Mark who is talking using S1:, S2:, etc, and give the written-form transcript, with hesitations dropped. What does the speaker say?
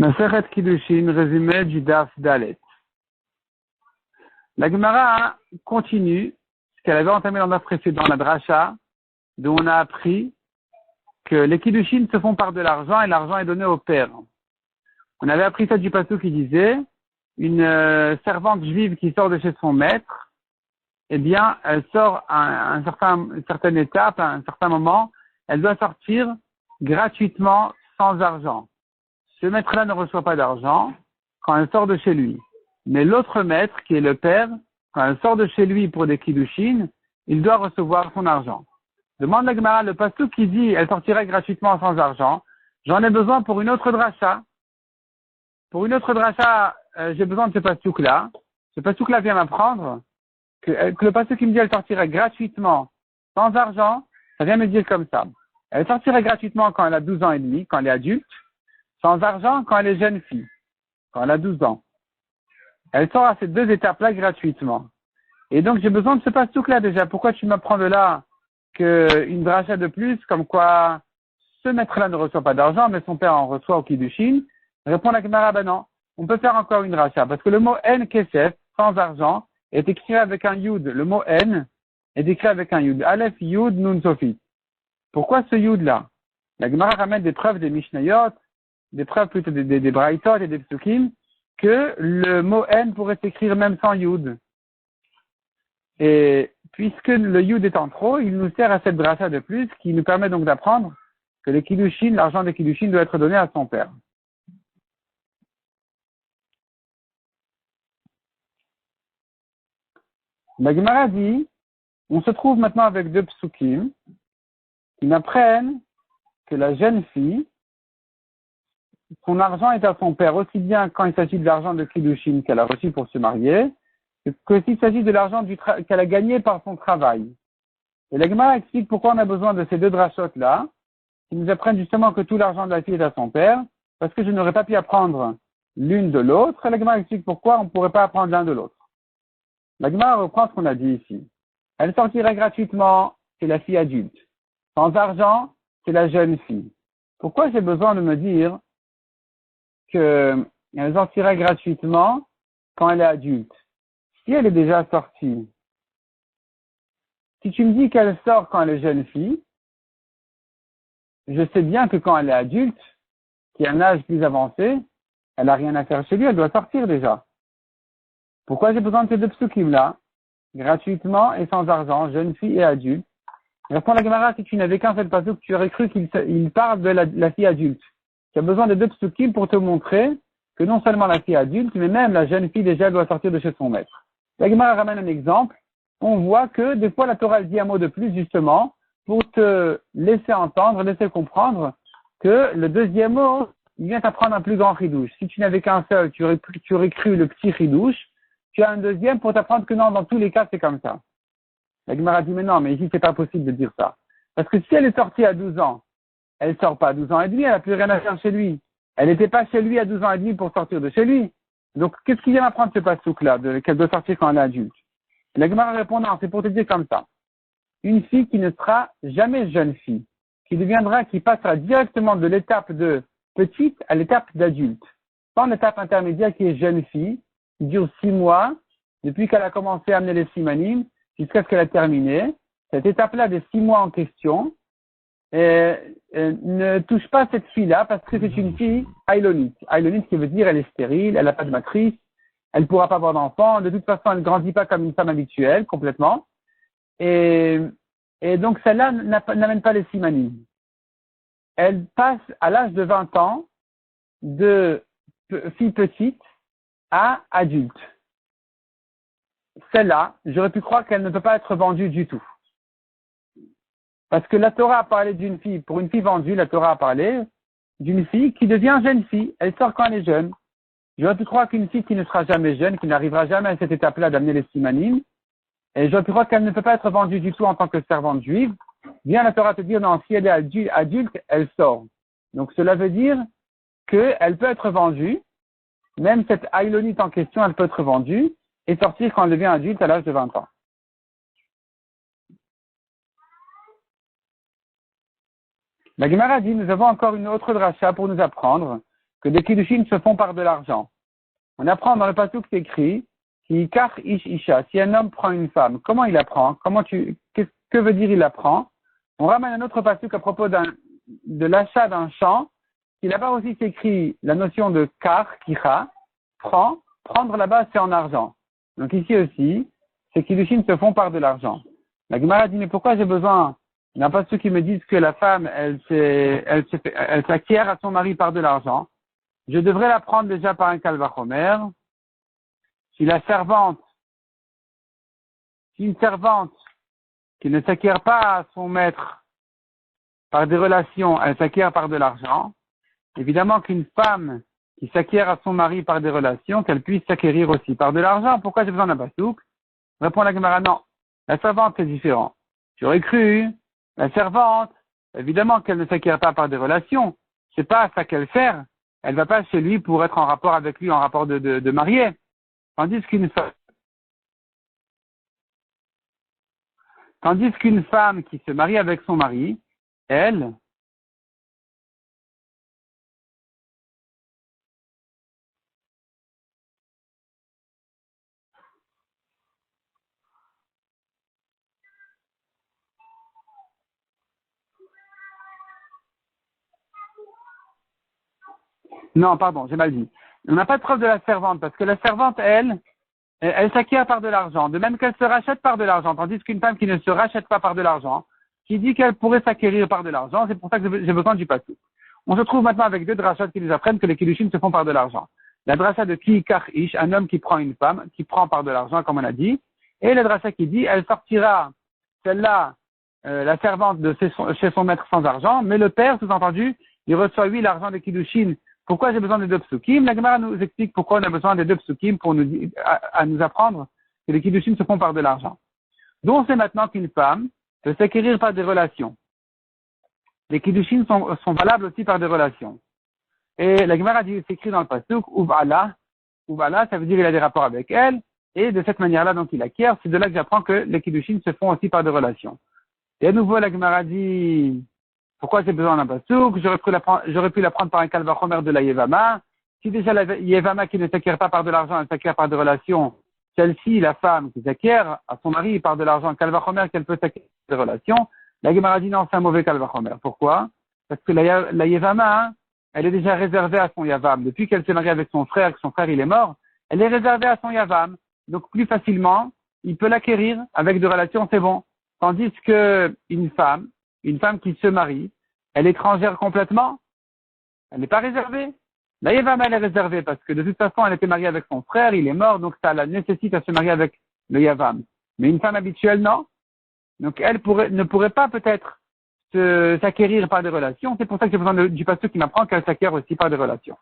S1: Masechet Kiddushin, résumé du Daf Dalet. La Gemara continue ce qu'elle avait entamé dans le Daf précédent, la Dracha, d'où on a appris que les Kiddushin se font par de l'argent et l'argent est donné au père. On avait appris ça du pasteur qui disait, une servante juive qui sort de chez son maître, eh bien, elle sort à une certaine étape, à un certain moment, elle doit sortir gratuitement sans argent. Ce maître-là ne reçoit pas d'argent quand elle sort de chez lui. Mais l'autre maître, qui est le père, quand elle sort de chez lui pour des kiddushin, il doit recevoir son argent. Demande la Gemara, le pasteur qui dit elle sortirait gratuitement sans argent, j'en ai besoin pour une autre dracha. Pour une autre dracha, j'ai besoin de ce pastouk-là. Ce pastouk-là vient m'apprendre que le pasteur qui me dit elle sortirait gratuitement sans argent, ça vient me dire comme ça. Elle sortirait gratuitement quand elle a 12 ans et demi, quand elle est adulte, sans argent quand elle est jeune fille, quand elle a 12 ans. Elle sort à ces deux étapes-là gratuitement. Et donc, j'ai besoin de ce pastouk-là déjà. Pourquoi tu m'apprends de là qu'une dracha de plus, comme quoi ce maître-là ne reçoit pas d'argent, mais son père en reçoit au Kiddushin? Répond la Gemara, ben non, on peut faire encore une dracha. Parce que le mot N Kesef, sans argent, est écrit avec un Yud. Le mot N est écrit avec un Yud. Aleph Yud Nun Sofit. Pourquoi ce Yud-là? La Gemara ramène des preuves des Mishnayot, des preuves plutôt des Braithot et des Psukim, que le mot N pourrait s'écrire même sans Yud. Et puisque le Yud est en trop, il nous sert à cette dracha de plus, qui nous permet donc d'apprendre que les Kiddushin, l'argent des Kiddushin doit être donné à son père. La Gemara dit, on se trouve maintenant avec deux Psukim, qui m'apprennent que la jeune fille, son argent est à son père, aussi bien quand il s'agit de l'argent de Kiddushin qu'elle a reçu pour se marier, que s'il s'agit de l'argent qu'elle a gagné par son travail. Et la Gemara explique pourquoi on a besoin de ces deux drachotes-là, qui nous apprennent justement que tout l'argent de la fille est à son père, parce que je n'aurais pas pu apprendre l'une de l'autre. Et la Gemara explique pourquoi on ne pourrait pas apprendre l'un de l'autre. La Gemara reprend ce qu'on a dit ici. Elle sortirait gratuitement, c'est la fille adulte. Sans argent, c'est la jeune fille. Pourquoi j'ai besoin de me dire qu'elle sortirait gratuitement quand elle est adulte? Si elle est déjà sortie, si tu me dis qu'elle sort quand elle est jeune fille, je sais bien que quand elle est adulte, qui a un âge plus avancé, elle n'a rien à faire chez lui, elle doit sortir déjà. Pourquoi j'ai besoin de ces deux psukim-là, gratuitement et sans argent, jeune fille et adulte? Répond la Gemara, si tu n'avais qu'un seul pasuk, tu aurais cru qu'il parle de la fille adulte. Tu as besoin de deux psukim pour te montrer que non seulement la fille adulte, mais même la jeune fille déjà doit sortir de chez son maître. La Gemara ramène un exemple. On voit que des fois la Torah dit un mot de plus justement pour te laisser entendre, laisser comprendre que le deuxième mot, il vient t'apprendre un plus grand chidouche. Si tu n'avais qu'un seul, tu aurais cru le petit chidouche. Tu as un deuxième pour t'apprendre que non, dans tous les cas, c'est comme ça. La Gemara dit, mais non, mais ici, c'est pas possible de dire ça. Parce que si elle est sortie à 12 ans, elle sort pas à 12 ans et demi, elle n'a plus rien à faire chez lui. Elle n'était pas chez lui à 12 ans et demi pour sortir de chez lui. Donc, qu'est-ce qu'il vient m'apprendre ce pasouk-là, qu'elle doit sortir quand elle est adulte? La Gemara répond, non, c'est pour te dire comme ça. Une fille qui ne sera jamais jeune fille, qui passera directement de l'étape de petite à l'étape d'adulte, sans l'étape intermédiaire qui est jeune fille, qui dure 6 mois, depuis qu'elle a commencé à amener les simanim, jusqu'à ce qu'elle a terminé. Cette étape-là des 6 mois en question, ne touche pas cette fille-là parce que c'est une fille aïlonite. Aïlonite qui veut dire elle est stérile, elle n'a pas de matrice, elle ne pourra pas avoir d'enfant, de toute façon elle ne grandit pas comme une femme habituelle, complètement. Et donc celle-là n'amène pas les simanim. Elle passe à l'âge de 20 ans de fille petite à adulte. Celle-là, j'aurais pu croire qu'elle ne peut pas être vendue du tout. Parce que la Torah a parlé d'une fille, pour une fille vendue, la Torah a parlé d'une fille qui devient jeune fille. Elle sort quand elle est jeune. J'aurais pu croire qu'une fille qui ne sera jamais jeune, qui n'arrivera jamais à cette étape-là d'amener les simanim, et j'aurais pu croire qu'elle ne peut pas être vendue du tout en tant que servante juive. Vient la Torah te dire, non, si elle est adulte, elle sort. Donc cela veut dire qu'elle peut être vendue, même cette aïlonite en question, elle peut être vendue, et sortir quand elle devient adulte à l'âge de 20 ans. La Gemara dit, nous avons encore une autre dracha pour nous apprendre que les kiddushin se font par de l'argent. On apprend dans le pasuk c'est écrit, si kach ish isha, si un homme prend une femme, comment il apprend? Que veut dire il apprend? On ramène un autre pasuk à propos de l'achat d'un champ, qui là-bas aussi s'écrit la notion de kar, kicha, prendre là-bas c'est en argent. Donc ici aussi, ces kiddushin se font par de l'argent. La Gemara dit, mais pourquoi j'ai besoin? Il n'y a pas ceux qui me disent que la femme, elle s'acquiert à son mari par de l'argent. Je devrais la prendre déjà par un kalvachomer. Si une servante qui ne s'acquiert pas à son maître par des relations, elle s'acquiert par de l'argent. Évidemment qu'une femme qui s'acquiert à son mari par des relations, qu'elle puisse s'acquérir aussi par de l'argent. Pourquoi j'ai besoin d'un pasouk? Répond la Gemara, non. La servante, c'est différent. J'aurais cru, la servante, évidemment qu'elle ne s'acquiert pas par des relations. C'est pas ça qu'elle fait. Elle va pas chez lui pour être en rapport avec lui, en rapport de marié. Tandis qu'une femme qui se marie avec son mari, elle, non, pardon, j'ai mal dit. On n'a pas de preuve de la servante, parce que la servante, elle s'acquiert par de l'argent, de même qu'elle se rachète par de l'argent, tandis qu'une femme qui ne se rachète pas par de l'argent, qui dit qu'elle pourrait s'acquérir par de l'argent, c'est pour ça que j'ai besoin du pasouk. On se trouve maintenant avec deux drachas qui nous apprennent que les kiddushin se font par de l'argent. La dracha de ki kach ish, un homme qui prend une femme, qui prend par de l'argent, comme on a dit, et la dracha qui dit, elle sortira, celle-là, la servante de chez son maître sans argent, mais le père, sous-entendu, il reçoit lui l'argent des kiddushin. Pourquoi j'ai besoin des deux psukim? La Gemara nous explique pourquoi on a besoin des deux psukim pour à nous apprendre que les kiddushin se font par de l'argent. Donc c'est maintenant qu'une femme peut s'acquérir par des relations. Les kiddushin sont valables aussi par des relations. Et la Gemara dit, c'est écrit dans le pasuk, Uvala, ça veut dire qu'il a des rapports avec elle, et de cette manière-là, donc il acquiert. C'est de là que j'apprends que les kiddushin se font aussi par des relations. Et à nouveau, la Gemara dit, pourquoi j'ai besoin d'un pasouk? J'aurais pu l'apprendre par un kalvachomer de la Yevama. Si déjà la Yevama qui ne s'acquiert pas par de l'argent, elle s'acquiert par des relations, celle-ci, la femme qui s'acquiert à son mari par de l'argent, kalvachomer qu'elle peut s'acquérir par des relations, la Gemara dit non, c'est un mauvais kalvachomer. Pourquoi? Parce que la Yevama, elle est déjà réservée à son Yavam. Depuis qu'elle s'est mariée avec son frère, que son frère il est mort, elle est réservée à son Yavam. Donc plus facilement, il peut l'acquérir avec des relations, c'est bon. Tandis que une femme qui se marie, elle est étrangère complètement, elle n'est pas réservée. La Yevama, elle est réservée parce que de toute façon, elle était mariée avec son frère, il est mort, donc ça la nécessite à se marier avec le Yavam. Mais une femme habituelle, non. Donc elle ne pourrait pas peut-être s'acquérir par des relations. C'est pour ça que j'ai besoin du pasteur qui m'apprend qu'elle s'acquiert aussi par des relations.